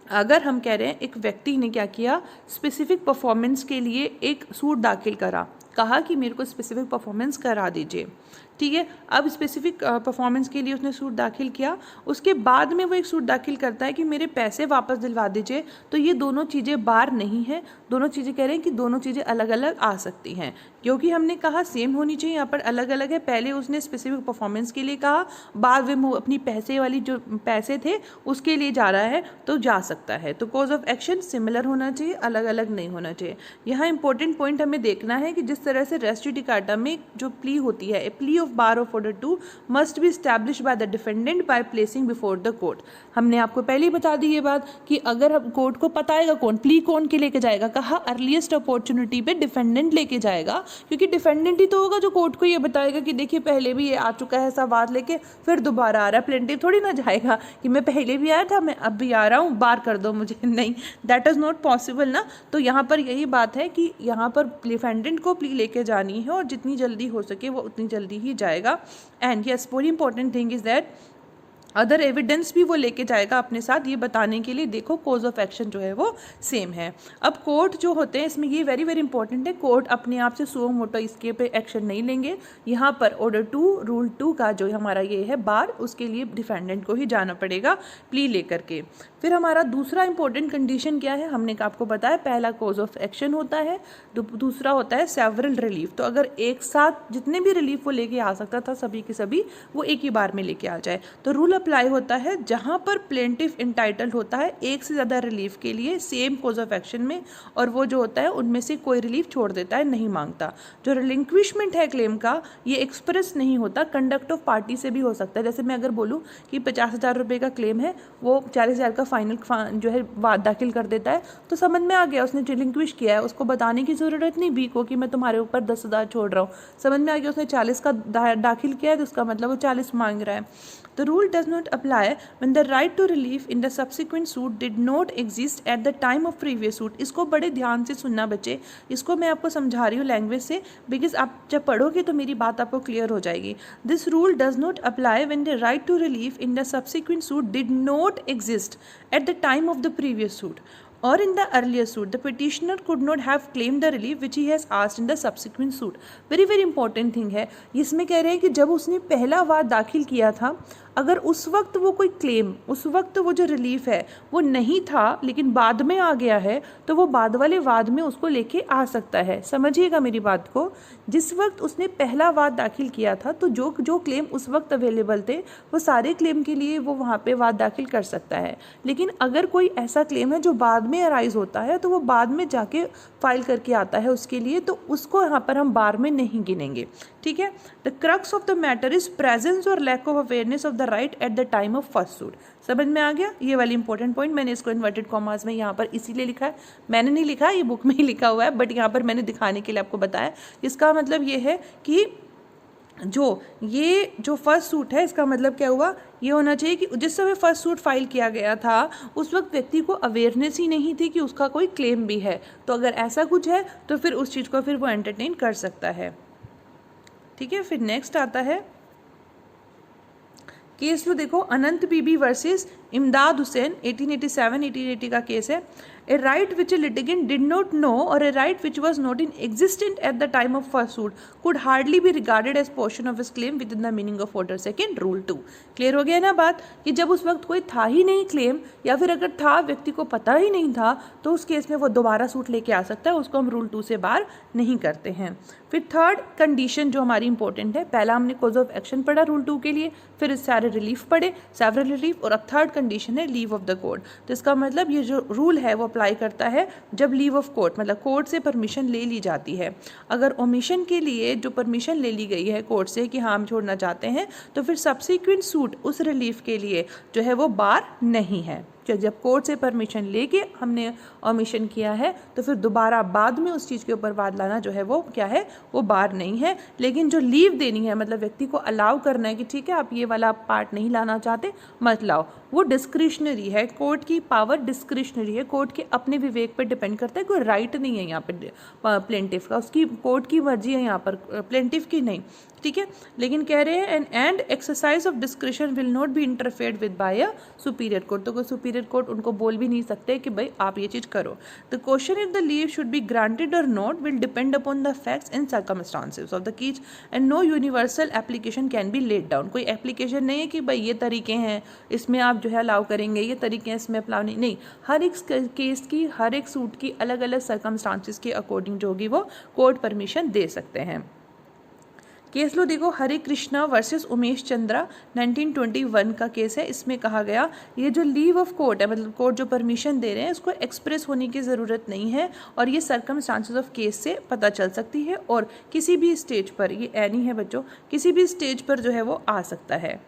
अगर हम कह रहे हैं एक व्यक्ति ने क्या किया, स्पेसिफिक परफॉर्मेंस के लिए एक सूट दाखिल करा, कहा कि मेरे को स्पेसिफिक परफॉर्मेंस करा दीजिए, ठीक है। अब स्पेसिफिक परफॉर्मेंस के लिए उसने सूट दाखिल किया, उसके बाद में वो एक सूट दाखिल करता है कि मेरे पैसे वापस दिलवा दीजिए, तो ये दोनों चीज़ें बार नहीं है, दोनों चीज़ें कह रहे हैं कि दोनों चीज़ें अलग अलग आ सकती हैं, क्योंकि हमने कहा सेम होनी चाहिए, यहाँ पर अलग अलग है। पहले उसने स्पेसिफिक परफॉर्मेंस के लिए कहा, बाद में वो अपनी पैसे वाली जो पैसे थे उसके लिए जा रहा है, तो जा सकता है। तो कॉज ऑफ एक्शन सिमिलर होना चाहिए, अलग अलग नहीं होना चाहिए। यहाँ इंपॉर्टेंट पॉइंट हमें देखना है कि जिस तरह से रेस जुडिकाटा में जो प्ली होती है, a plea of bar of order 2 must be established by the defendant by placing before the court. हमने आपको पहले ही बता दी ये बात कि अगर हम कोर्ट को बताएगा कौन, प्ली कौन के लेके जाएगा, कहा अर्लीस्ट अपॉर्चुनिटी पे डिफेंडेंट लेके जाएगा, क्योंकि डिफेंडेंट ही तो होगा जो कोर्ट को ये बताएगा कि देखिए पहले भी ये आ चुका है सवाल लेके, फिर दोबारा आ रहा है। प्लेंटिफ थोड़ी ना जाएगा कि मैं पहले भी आया था, मैं अब भी आ रहा हूँ, बार कर दो मुझे, नहीं, दैट इज़ नॉट पॉसिबल ना। तो यहाँ पर यही बात है कि यहाँ पर डिफेंडेंट को प्ली लेके जानी है और जितनी जल्दी हो सके वो उतनी जल्दी ही जाएगा। And yes, very important thing is that other evidence भी वो लेके जाएगा अपने साथ, ये बताने के लिए देखो कोज ऑफ एक्शन जो है वो सेम है। अब कोर्ट जो होते हैं इसमें ये वेरी वेरी इंपॉर्टेंट है, कोर्ट अपने आप से सुओ मोटो इसके पे एक्शन नहीं लेंगे। यहाँ पर ऑर्डर 2 रूल 2 का जो हमारा ये है बार, उसके लिए डिफेंडेंट को ही जाना पड़ेगा प्ली लेकर के। फिर हमारा दूसरा इंपॉर्टेंट कंडीशन क्या है, हमने आपको बताया पहला कोज ऑफ एक्शन होता है, दूसरा होता है सेवरल रिलीफ। तो अगर एक साथ जितने भी रिलीफ वो लेके आ सकता था सभी के सभी वो एक ही बार में लेके आ जाए, तो रूल अप्लाई होता है जहां पर प्लेंटिफ इंटाइटल्ड होता है एक से ज़्यादा रिलीफ के लिए सेम कोज ऑफ एक्शन में, और वो जो होता है उनमें से कोई रिलीफ छोड़ देता है, नहीं मांगता। जो रिलिंक्विशमेंट है क्लेम का, ये एक्सप्रेस नहीं होता, कंडक्ट ऑफ पार्टी से भी हो सकता है। जैसे मैं अगर बोलूँ कि 50,000 रुपये का क्लेम है, वो 40,000 का फाइनल जो है वाद दाखिल कर देता है, तो समझ में आ गया उसने रिलिंक्विश किया है, उसको बताने की ज़रूरत नहीं बी को कि मैं तुम्हारे ऊपर 10,000 छोड़ रहा हूँ, समझ में आ गया उसने 40 का दाखिल किया है, तो उसका मतलब वो 40 मांग रहा है। The rule does not apply when the right to relief in the subsequent suit did not exist at the time of previous suit। इसको बड़े ध्यान से सुनना बच्चे, इसको मैं आपको समझा रही हूँ लैंग्वेज से, बिकॉज आप जब पढ़ोगे तो मेरी बात आपको क्लियर हो जाएगी। This rule does not apply when the right to relief in the subsequent suit did not exist at the time of the previous suit or in the earlier suit the petitioner could not have claimed the relief which he has asked in the subsequent suit। very very important thing है, इसमें कह रहे हैं कि जब उसने पहला वाद दाखिल किया था, अगर उस वक्त वो कोई क्लेम, उस वक्त वो जो रिलीफ है वो नहीं था लेकिन बाद में आ गया है, तो वो बाद वाले वाद में उसको लेके आ सकता है। समझिएगा मेरी बात को, जिस वक्त उसने पहला वाद दाखिल किया था तो जो क्लेम उस वक्त अवेलेबल थे वो सारे क्लेम के लिए वो वहाँ पे वाद दाखिल कर सकता है। लेकिन अगर कोई ऐसा क्लेम है जो बाद में अराइज होता है तो वो बाद में जाके फाइल करके आता है उसके लिए, तो उसको यहाँ पर हम बार में नहीं गिनेंगे, ठीक है। The crux of the matter is presence or lack of awareness of the right at the time of first suit. समझ में आ गया ये वाली इंपॉर्टेंट पॉइंट, मैंने इसको इन्वर्टेड कॉमास में यहाँ पर इसीलिए लिखा है, मैंने नहीं लिखा, ये बुक में ही लिखा हुआ है, बट यहाँ पर मैंने दिखाने के लिए आपको बताया। इसका मतलब ये है कि जो फर्स्ट सूट है, इसका मतलब क्या हुआ, ये होना चाहिए कि जिस समय फर्स्ट सूट फाइल किया गया था उस वक्त व्यक्ति को अवेयरनेस ही नहीं थी कि उसका कोई क्लेम भी है, तो अगर ऐसा कुछ है तो फिर उस चीज़ को फिर वो एंटरटेन कर सकता है, ठीक है। फिर नेक्स्ट आता है केस लो, देखो अनंत बीबी वर्सेस इमदाद हुसैन 1880 का केस है। A right which a litigant did not know or a right which was not in existent at the time of first suit could hardly be regarded as portion of his claim within the meaning of order second rule 2। Clear हो गया ना बात, कि जब उस वक्त कोई था ही नहीं क्लेम, या फिर अगर था व्यक्ति को पता ही नहीं था, तो उस केस में वो दोबारा सूट लेके आ सकता है, उसको हम रूल 2 से बाहर नहीं करते हैं। फिर थर्ड कंडीशन जो हमारी इंपॉर्टेंट है, पहला हमने कॉज ऑफ एक्शन पढ़ा रूल 2 के लिए, फिर इस सारे रिलीफ पढ़े, सेवरल रिलीफ, और अब थर्ड कंडीशन है लीव ऑफ द कोर्ट। तो इसका मतलब ये जो रूल है वो अप्लाई करता है जब लीव ऑफ कोर्ट, मतलब कोर्ट से परमिशन ले ली जाती है। अगर ओमिशन के लिए जो परमिशन ले ली गई है कोर्ट से कि हाँ हम छोड़ना चाहते हैं, तो फिर सब्सिक्वेंट सूट उस रिलीफ के लिए जो है वो बार नहीं है। जब कोर्ट से परमिशन लेके हमने ओमिशन किया है तो फिर दोबारा बाद में उस चीज़ के ऊपर वाद लाना जो है वो क्या है, वो बार नहीं है। लेकिन जो लीव देनी है, मतलब व्यक्ति को अलाउ करना है कि ठीक है आप ये वाला पार्ट नहीं लाना चाहते मत लाओ, वो डिस्क्रिशनरी है, कोर्ट की पावर डिस्क्रिशनरी है, कोर्ट के अपने विवेक पर डिपेंड करता है, कोई राइट नहीं है यहाँ पे प्लेंटिफ का, उसकी कोर्ट की मर्जी है यहाँ पर, प्लेंटिफ की नहीं, ठीक है। लेकिन कह रहे हैं and exercise of discretion will not be interfered with by a superior court, तो कोई सुपीरियर कोर्ट उनको बोल भी नहीं सकते कि भाई आप ये चीज़ करो। The question if the leave should be granted और not will depend upon the facts and circumstances of the case and no universal application can be laid down. कोई एप्लीकेशन नहीं है कि भाई ये तरीके हैं इसमें आप जो है अलाउ करेंगे, ये तरीके हैं इसमें अलाउ नहीं, हर एक केस की, हर एक सूट की अलग अलग सर्कमस्टांसेस के अकॉर्डिंग जो होगी वो कोर्ट परमिशन दे सकते हैं। केस लो देखो हरे कृष्णा वर्सेस उमेश चंद्रा 1921 का केस है। इसमें कहा गया ये जो लीव ऑफ कोर्ट है, मतलब कोर्ट जो परमिशन दे रहे हैं इसको एक्सप्रेस होने की ज़रूरत नहीं है और ये सर्कमस्टांसेस ऑफ केस से पता चल सकती है और किसी भी स्टेज पर, ये एनी है बच्चों, किसी भी स्टेज पर जो है वो आ सकता है।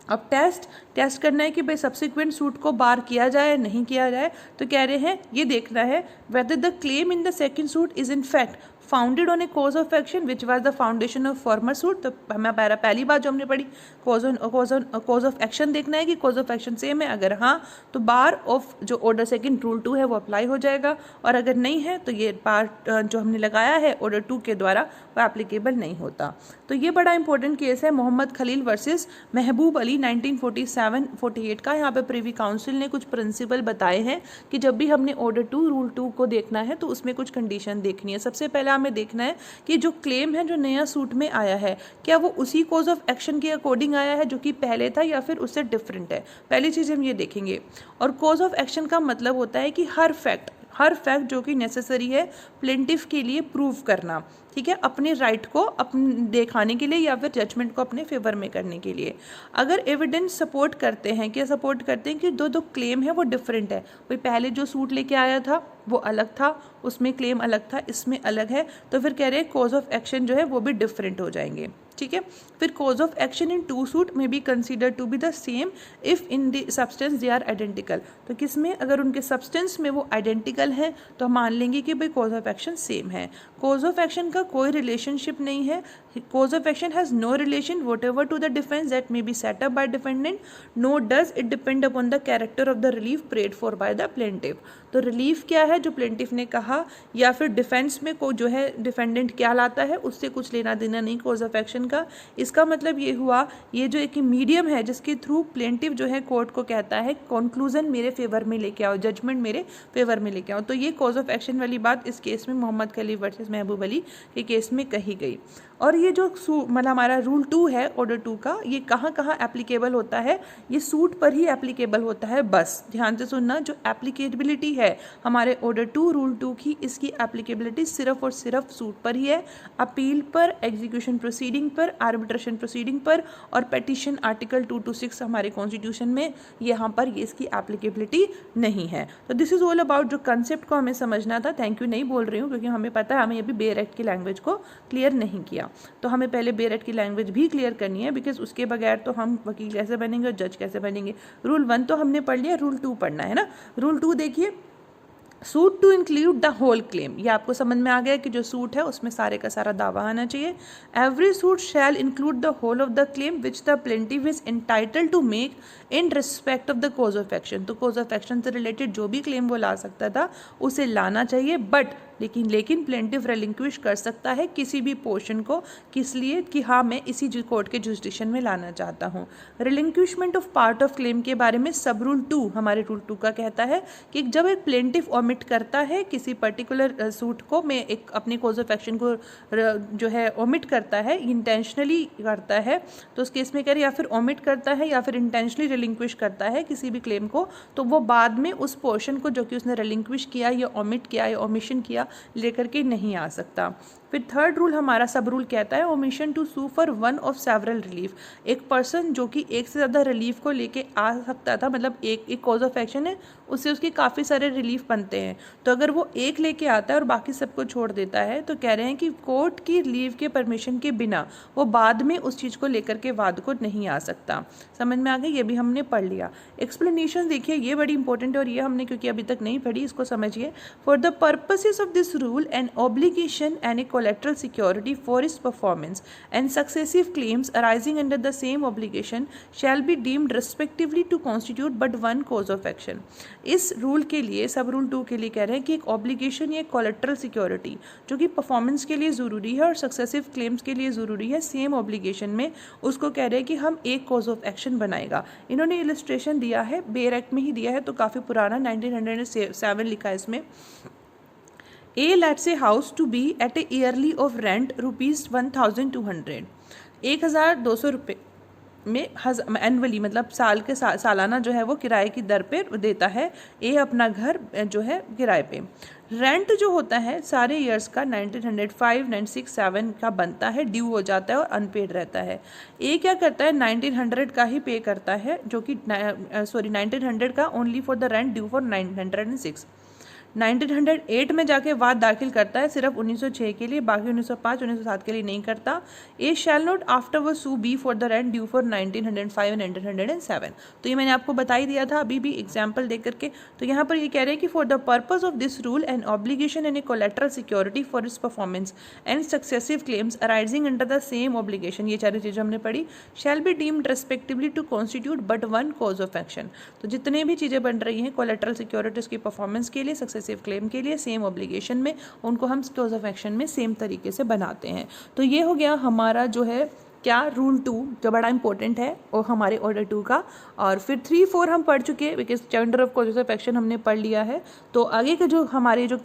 अब टेस्ट करना है कि भाई सब्सिक्वेंट सूट को बार किया जाए नहीं किया जाए, तो कह रहे हैं ये देखना है whether the claim in the second suit is in fact founded on A cause of action which was the foundation of former suit. तो हमें पहली बात जो हमने पढ़ी कॉज ऑफ एक्शन देखना है कि कॉज ऑफ एक्शन सेम है, अगर हाँ तो बार ऑफ जो ऑर्डर सेकंड रूल 2 है वो अप्लाई हो जाएगा, और अगर नहीं है तो ये बार जो हमने लगाया है ऑर्डर 2 के द्वारा वो एप्लीकेबल नहीं होता। तो ये बड़ा इंपॉर्टेंट केस है मोहम्मद खलील वर्सेस महबूब अली 1947-48 का। यहाँ पे प्रीवी काउंसिल ने कुछ प्रिंसिपल बताए हैं कि जब भी हमने ऑर्डर 2 रूल 2 को देखना है तो उसमें कुछ कंडीशन देखनी है। सबसे पहले हमें देखना है कि जो क्लेम है जो नया सूट में आया है क्या वो उसी कॉज ऑफ एक्शन के अकॉर्डिंग आया है जो कि पहले था या फिर उससे डिफरेंट है, पहली चीज़ हम ये देखेंगे। और कॉज ऑफ एक्शन का मतलब होता है कि हर फैक्ट जो कि नेसेसरी है प्लेंटिफ के लिए प्रूव करना, ठीक है, अपने राइट को अपने दिखाने के लिए या फिर जजमेंट को अपने फेवर में करने के लिए। अगर एविडेंस सपोर्ट करते हैं, क्या सपोर्ट करते हैं कि दो क्लेम है वो डिफरेंट है, भाई पहले जो सूट लेके आया था वो अलग था, उसमें क्लेम अलग था, इसमें अलग है, तो फिर कह रहे हैं कॉज ऑफ एक्शन जो है वो भी डिफरेंट हो जाएंगे, ठीक है। फिर cause of action in 2 suit may be consider to be the same if in the substance they are identical. तो किसमें अगर उनके सब्सटेंस में वो आइडेंटिकल है तो हम मान लेंगे कि भाई कॉज ऑफ एक्शन सेम है। कॉज ऑफ एक्शन का कोई रिलेशनशिप नहीं है, cause of action has no relation whatever to the defence that may be set up by defendant, no does it depend upon the character of the relief prayed for by the plaintiff. तो relief क्या है जो plaintiff ने कहा, या फिर defence में को जो है डिफेंडेंट क्या लाता है उससे कुछ लेना देना नहीं कॉज ऑफ एक्शन का। इसका मतलब ये हुआ ये जो एक मीडियम है जिसके थ्रू प्लेंटिफ जो है कोर्ट को कहता है कंक्लूजन मेरे फेवर में लेके आओ, जजमेंट मेरे फेवर में लेके आओ, तो ये कॉज ऑफ एक्शन वाली बात इस केस में मोहम्मद खलील वर्सेस महबूब अली के केस में कही गई। और ये जो मतलब हमारा रूल 2 है ऑर्डर 2 का, ये कहाँ कहाँ एप्लीकेबल होता है, ये सूट पर ही एप्लीकेबल होता है। बस ध्यान से सुनना, जो एप्लीकेबिलिटी है हमारे ऑर्डर 2 रूल 2 की, इसकी एप्लीकेबिलिटी सिर्फ और सिर्फ सूट पर ही है। अपील पर, एग्जीक्यूशन प्रोसीडिंग पर, आर्बिट्रेशन प्रोसीडिंग पर और पेटिशन आर्टिकल 226 हमारे कॉन्स्टिट्यूशन में, यहाँ पर ये इसकी एप्लीकेबिलिटी नहीं है। तो दिस इज ऑल अबाउट जो कंसेप्ट को हमें समझना था। थैंक यू नहीं बोल रही हूँ क्योंकि हमें पता है हमें अभी बेयर एक्ट की लैंग्वेज को क्लियर नहीं किया, तो हमें पहले बेयर एक्ट की लैंग्वेज भी क्लियर करनी है, बिकॉज उसके बगैर तो हम वकील कैसे बनेंगे और जज कैसे बनेंगे। रूल 1 तो हमने पढ़ लिया, रूल 2 पढ़ना है ना। रूल 2 देखिए, suit to include the whole claim. ये आपको समझ में आ गया कि जो सूट है उसमें सारे का सारा दावा आना चाहिए। Every suit shall include the whole of the claim which the plaintiff is entitled to make in respect of the cause of action. तो कॉज ऑफ एक्शन से रिलेटेड जो भी क्लेम वो ला सकता था उसे लाना चाहिए, बट लेकिन प्लेंटिफ रिलिंक्विश कर सकता है किसी भी पोर्शन को, किस लिए कि हाँ मैं इसी कोर्ट के जुरिस्डिक्शन में लाना चाहता हूँ। रिलिंक्विशमेंट ऑफ पार्ट ऑफ क्लेम के बारे में सब रूल 2 हमारे रूल 2 का कहता है कि जब एक प्लेंटिफ ओमिट करता है किसी पर्टिकुलर सूट को, में एक अपनी कॉज ऑफ एक्शन को जो है ओमिट करता है, इंटेंशनली करता है, तो उस केस में कह रहे या फिर ओमिट करता है या फिर इंटेंशनली रिलिंक्विश करता है किसी भी क्लेम को, तो वो बाद में उस पोर्शन को जो कि उसने रिलिंक्विश किया या ओमिट किया या ओमिशन किया लेकर के नहीं आ सकता। फिर थर्ड रूल हमारा सब रूल कहता है omission to sue for one of several relief. एक पर्सन जो कि एक से ज़्यादा रिलीफ को लेके आ सकता था, मतलब एक कॉज ऑफ एक्शन है उससे उसके काफ़ी सारे रिलीफ बनते हैं, तो अगर वो एक लेके आता है और बाकी सबको छोड़ देता है तो कह रहे हैं कि कोर्ट की लीव के परमिशन के बिना वो बाद में उस चीज़ को लेकर के वाद को नहीं आ सकता। समझ में आ गई, ये भी हमने पढ़ लिया। एक्सप्लेनेशन देखिए, ये बड़ी इंपॉर्टेंट है और ये हमने क्योंकि अभी तक नहीं पढ़ी, इसको समझिए। For the purposes of this rule an obligation and A collateral security for its performance and successive claims arising under the same obligation shall be deemed respectively to constitute but one cause of action। इस rule के लिए, सब rule 2 के लिए कह रहे हैं कि एक ऑब्लिगेशन या collateral security जो कि परफॉर्मेंस के लिए ज़रूरी है और सक्सेसिव क्लेम्स के लिए ज़रूरी है, सेम ऑब्लिगेशन में उसको कह रहे हैं कि हम एक कॉज ऑफ एक्शन बनाएगा। इन्होंने इलस्ट्रेशन दिया है, बेयर एक्ट में ही दिया है, तो काफ़ी पुराना 1907 लिखा है इसमें। A lets a house to be at a yearly of rent ₹1,200। 1,200 रुपये में एनुअली, मतलब साल के सालाना जो है वो किराए की दर पे देता है ए अपना घर जो है किराए पे। रेंट जो होता है सारे ईयर्स का 1905, 96, 7 का बनता है, ड्यू हो जाता है और अनपेड रहता है। ए क्या करता है 1900 का ही पे करता है, जो कि 1900 का only for the rent due for 906। 1908 में जाके वाद दाखिल करता है सिर्फ 1906 के लिए, बाकी 1905, 1907 के लिए नहीं करता। ए शैल not afterwards sue be for the rent due for 1905 1907। तो ये मैंने आपको बता ही दिया था अभी भी एग्जाम्पल दे करके। तो यहाँ पर ये कह रहे हैं कि for the purpose of this rule and obligation and a collateral security for its performance and successive claims arising under the same obligation, ये सारी चीज़ें हमने पढ़ी, shall be deemed respectively to constitute but one cause of action. तो जितने भी चीज़ें बन रही हैं कोलेट्रल सिक्योरिटीज़ की परफॉर्मेंस के लिए, सक्सेसिव क्लेम के लिए, सेम ऑब्लिगेशन में, उनको हम क्लोज ऑफ एक्शन में सेम तरीके से बनाते हैं। तो ये हो गया हमारा जो है क्या रूल 2 जो बड़ा इंपॉर्टेंट है और हमारे ऑर्डर 2 का। और फिर 3, 4 हम पढ़ चुके हैं because chapter of causes of action हमने पढ़ लिया है। तो आगे के जो हमारे जो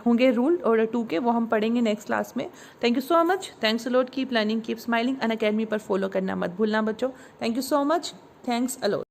होंगे रूल ऑर्डर 2 के वो हम पढ़ेंगे नेक्स्ट क्लास में। Thank you so much, thanks a lot, keep learning, keep smiling. Unacademy पर फॉलो करना मत भूलना बच्चों। Thank you so much, thanks a lot.